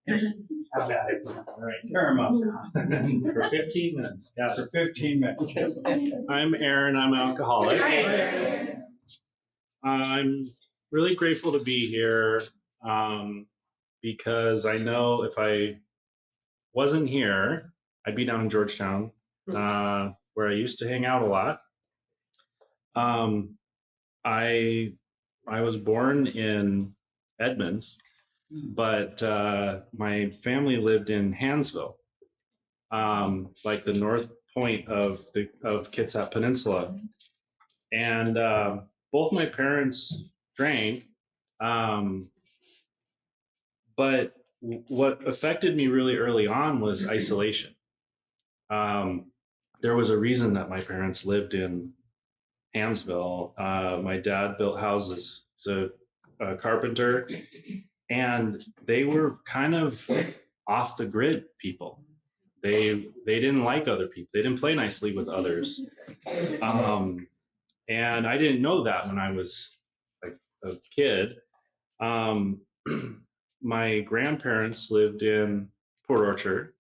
How bad it went. All right, turn 'em up. For 15 minutes. Yeah, for 15 minutes. I'm Aaron, I'm an alcoholic. I'm really grateful to be here because I know if I wasn't here, I'd be down in Georgetown, where I used to hang out a lot. Um, I I was born in Edmonds, but my family lived in Hansville, like the north point of Kitsap Peninsula, and both my parents drank, um, but what affected me really early on was isolation. Um, there was a reason that my parents lived in Hansville. My dad built houses, so a carpenter, and they were kind of off the grid people. They didn't like other people. They didn't play nicely with others. And I didn't know that when I was like a kid. Um, my grandparents lived in Port Orchard.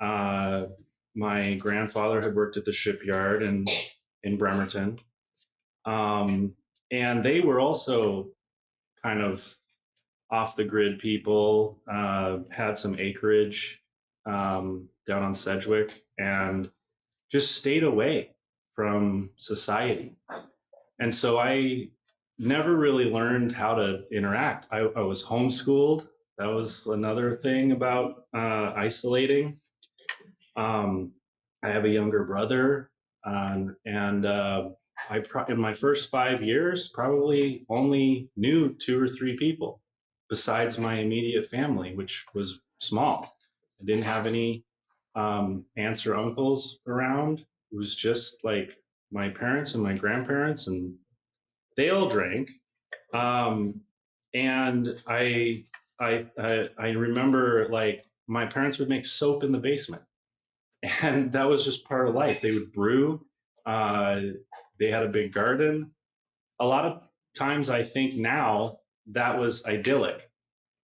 Uh, my grandfather had worked at the shipyard in Bremerton. Um, and they were also kind of off the grid people, had some acreage down on Sedgwick, and just stayed away from society. And so I never really learned how to interact. I was homeschooled. That was another thing about isolating. I have a younger brother, and in my first 5 years probably only knew two or three people besides my immediate family, which was small. I didn't have any aunts or uncles around. It was just like my parents and my grandparents, and they all drank. Um, and I remember like my parents would make soap in the basement, and that was just part of life. They would brew. Uh, they had a big garden. A lot of times, I think now that was idyllic,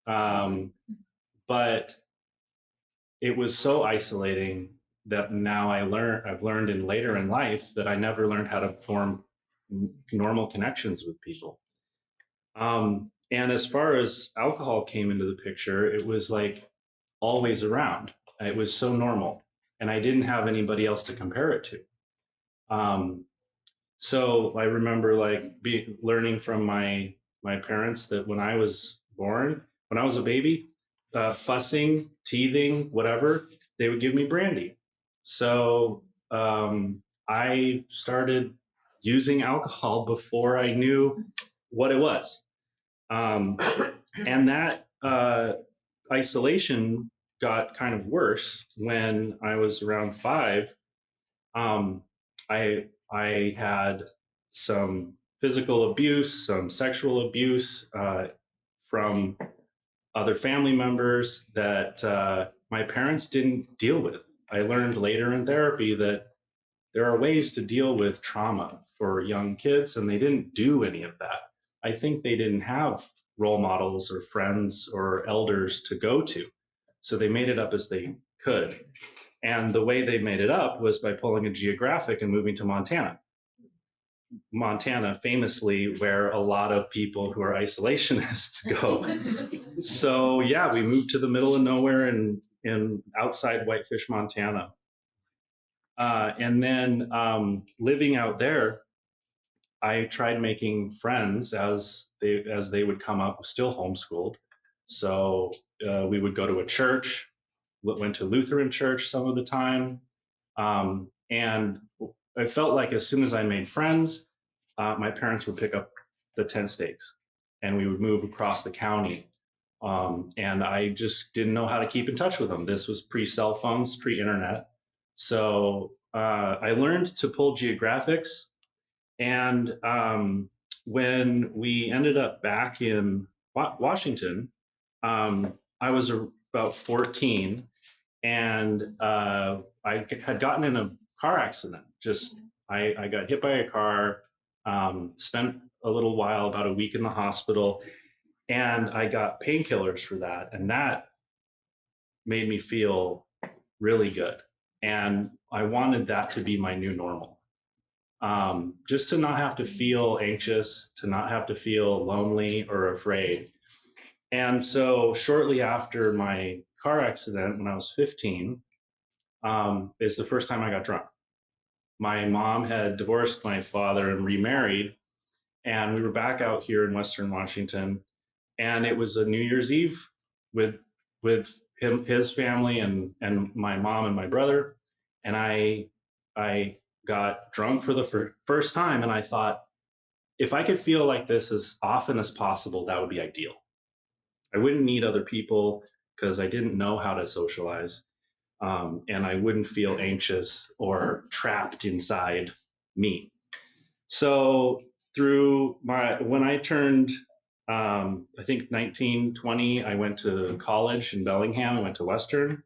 um, but it was so isolating that now I've learned in later in life that I never learned how to form normal connections with people. And as far as alcohol came into the picture, it was like always around. It was so normal, and I didn't have anybody else to compare it to. Um, so I remember like learning from my parents that when I was born, when I was a baby, fussing, teething, whatever, they would give me brandy. So I started using alcohol before I knew what it was. Um, and that isolation got kind of worse when I was around 5. Um, I had some physical abuse, some sexual abuse from other family members that my parents didn't deal with. I learned later in therapy that there are ways to deal with trauma for young kids, and they didn't do any of that. I think they didn't have role models or friends or elders to go to. So they made it up as they could. And the way they made it up was by pulling a geographic and moving to Montana. Montana, famously, where a lot of people who are isolationists go. So yeah, we moved to the middle of nowhere in outside Whitefish, Montana. And then living out there, I tried making friends as they would come up, still homeschooled. So we would go to a church, went to Lutheran church some of the time, and I felt like as soon as I made friends, my parents would pick up the tent stakes, and we would move across the county. And I just didn't know how to keep in touch with them. This was pre-cell phones, pre-internet. So I learned to pull geographics. And when we ended up back in Washington, I was about 14, and I had gotten in a car accident. I got hit by a car, spent a little while, about a week in the hospital, and I got painkillers for that. And that made me feel really good. And I wanted that to be my new normal. Just to not have to feel anxious, to not have to feel lonely or afraid. And so shortly after my car accident when I was 15, is the first time I got drunk. My mom had divorced my father and remarried, and we were back out here in Western Washington, and it was a New Year's Eve with his family and my mom and my brother, and I got drunk for the first time, and I thought if I could feel like this as often as possible, that would be ideal. I wouldn't need other people because I didn't know how to socialize, and I wouldn't feel anxious or trapped inside me. So when I turned, I think 19, 20, I went to college in Bellingham. I went to Western.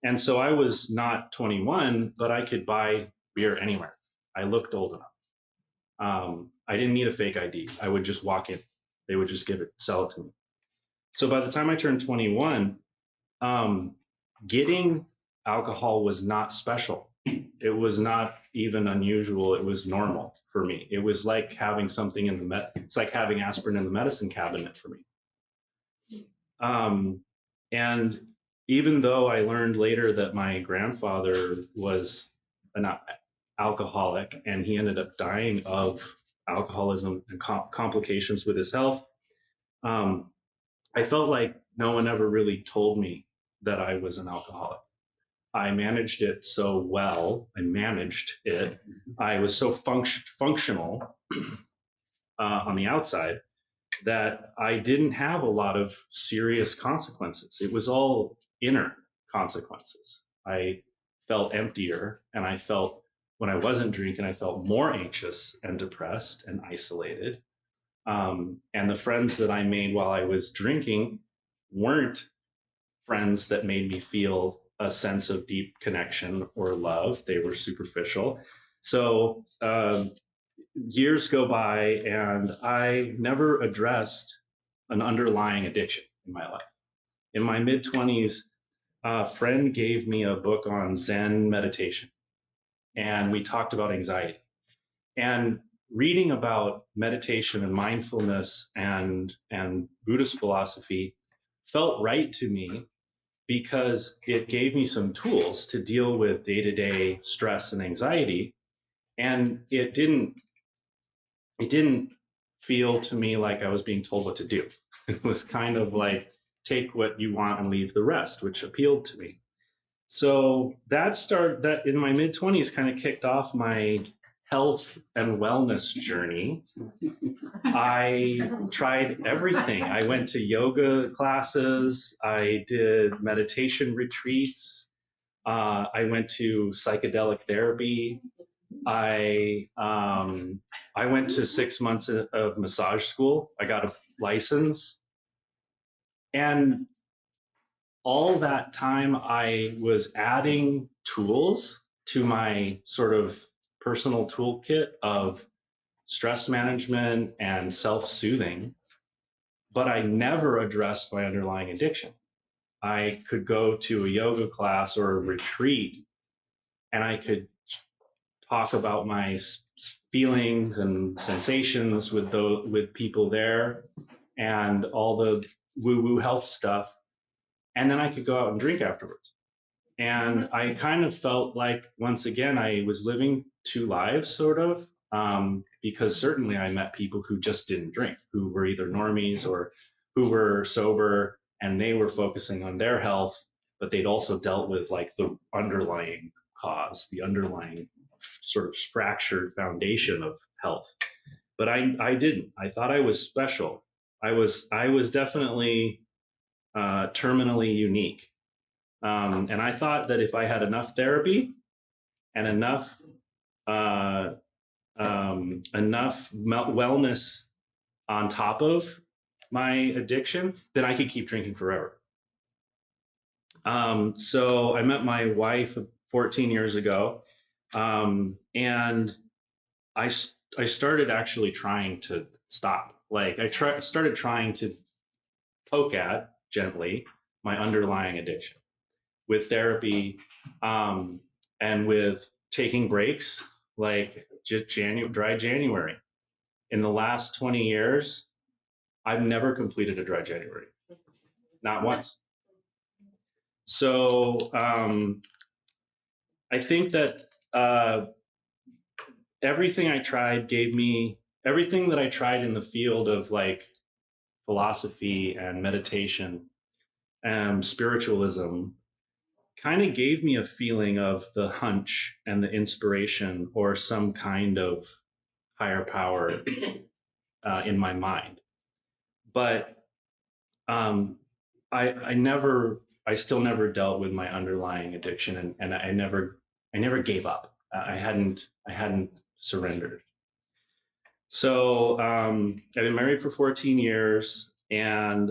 And so I was not 21, but I could buy beer anywhere. I looked old enough. I didn't need a fake ID. I would just walk in. They would just sell it to me. So by the time I turned 21, um, getting alcohol was not special. It was not even unusual. It was normal for me. It was like having something in it's like having aspirin in the medicine cabinet for me. And even though I learned later that my grandfather was an alcoholic and he ended up dying of alcoholism and complications with his health, um, I felt like no one ever really told me that I was an alcoholic. I managed it so well. I managed it. I was so functional on the outside that I didn't have a lot of serious consequences. It was all inner consequences. I felt emptier, and I felt when I wasn't drinking, I felt more anxious and depressed and isolated. And the friends that I made while I was drinking weren't friends that made me feel a sense of deep connection or love. They were superficial. So years go by, and I never addressed an underlying addiction in my life. In my mid 20s, a friend gave me a book on Zen meditation, and we talked about anxiety. And reading about meditation and mindfulness and Buddhist philosophy felt right to me because it gave me some tools to deal with day-to-day stress and anxiety, and it didn't feel to me like I was being told what to do. It was kind of like take what you want and leave the rest, which appealed to me. So that in my mid 20s kind of kicked off my health and wellness journey. I tried everything. I went to yoga classes, I did meditation retreats, I went to psychedelic therapy. I went to 6 months of massage school. I got a license, and all that time I was adding tools to my sort of personal toolkit of stress management and self-soothing, but I never addressed my underlying addiction. I could go to a yoga class or a retreat and I could talk about my feelings and sensations with people there and all the woo-woo health stuff, and then I could go out and drink afterwards. And I kind of felt like once again I was living two lives, sort of, because certainly I met people who just didn't drink, who were either normies or who were sober, and they were focusing on their health, but they'd also dealt with like the underlying cause, the underlying sort of fractured foundation of health. But I didn't. I thought I was special. I was definitely terminally unique. And I thought that if I had enough therapy and enough wellness on top of my addiction, then I could keep drinking forever. So I met my wife 14 years ago, and I started actually trying to stop. Like started trying to poke at gently my underlying addiction. with therapy, and with taking breaks, like just dry January. In the last 20 years, I've never completed a dry January, not once. So I think that everything I tried gave me everything that I tried in the field of like philosophy and meditation and spiritualism kind of gave me a feeling of the hunch and the inspiration or some kind of higher power in my mind. But um, I still never dealt with my underlying addiction, and I never gave up. I hadn't surrendered. So I've been married for 14 years and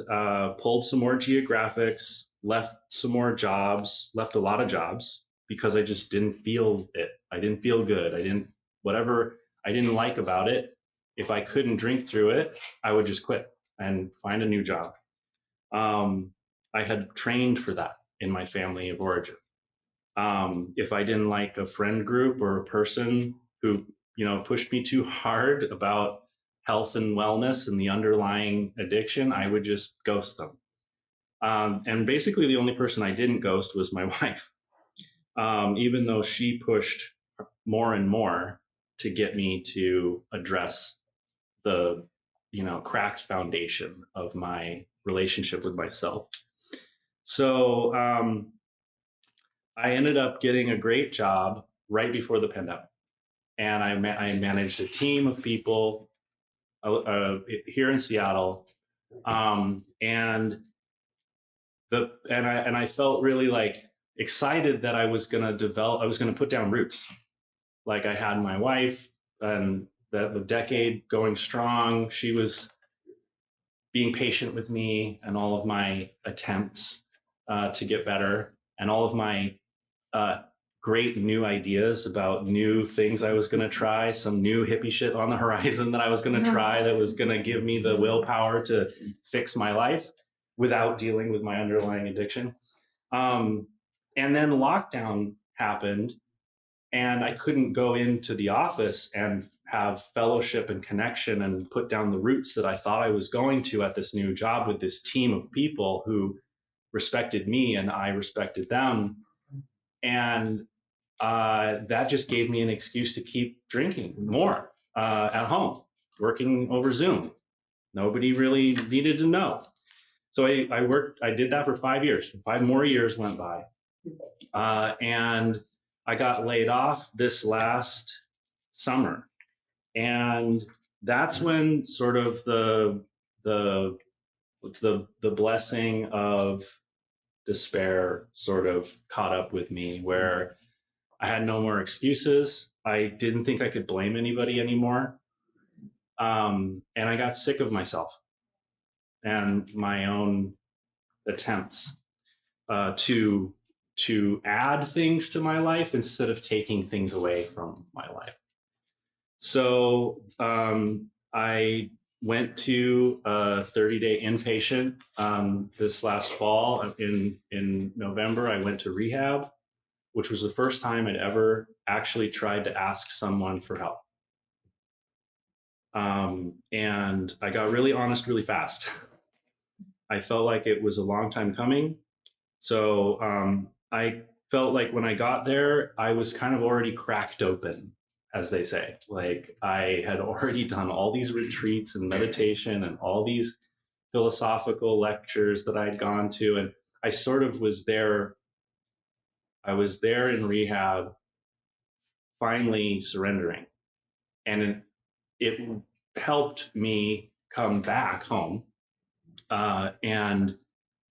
pulled some more geographics, left some more jobs, left a lot of jobs because I just didn't feel it. I didn't feel good. Whatever I didn't like about it, if I couldn't drink through it, I would just quit and find a new job. Um, I had trained for that in my family of origin. If I didn't like a friend group or a person who, pushed me too hard about health and wellness and the underlying addiction, I would just ghost them. And basically, the only person I didn't ghost was my wife, even though she pushed more and more to get me to address the, cracked foundation of my relationship with myself. So I ended up getting a great job right before the pandemic, and I managed a team of people here in Seattle, and I felt really like excited that I was going to develop. I was going to put down roots. Like I had my wife, and the decade going strong. She was being patient with me and all of my attempts to get better, and all of my uh, great new ideas about new things I was going to try, some new hippie shit on the horizon that I was going to try that was going to give me the willpower to fix my life without dealing with my underlying addiction. Um, and then lockdown happened, and I couldn't go into the office and have fellowship and connection and put down the roots that I thought I was going to at this new job with this team of people who respected me and I respected them. And that just gave me an excuse to keep drinking more at home, working over Zoom. Nobody really needed to know. So I did that for 5 years. 5 more years went by. And I got laid off this last summer. And that's when sort of the the blessing of despair sort of caught up with me, where I had no more excuses. I didn't think I could blame anybody anymore. And I got sick of myself and my own attempts to add things to my life instead of taking things away from my life. So I went to a 30-day inpatient this last fall. In November, I went to rehab, which was the first time I'd ever actually tried to ask someone for help. And I got really honest really fast. I felt like it was a long time coming. So I felt like when I got there, I was kind of already cracked open, as they say. Like I had already done all these retreats and meditation and all these philosophical lectures that I'd gone to. And I sort of was there. I was there in rehab, finally surrendering. And it helped me come back home and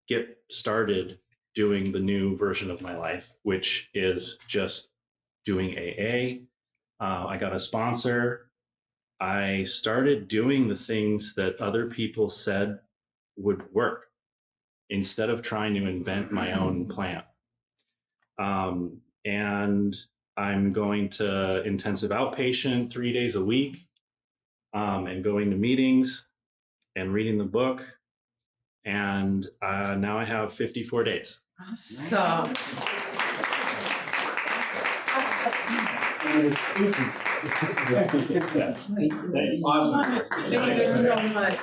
get started doing the new version of my life, which is just doing AA. I got a sponsor. I started doing the things that other people said would work instead of trying to invent my own plan. And I'm going to intensive outpatient 3 days a week, and going to meetings and reading the book And now I have 54 days. Awesome. Yes. Thanks. Awesome. Thank you so much.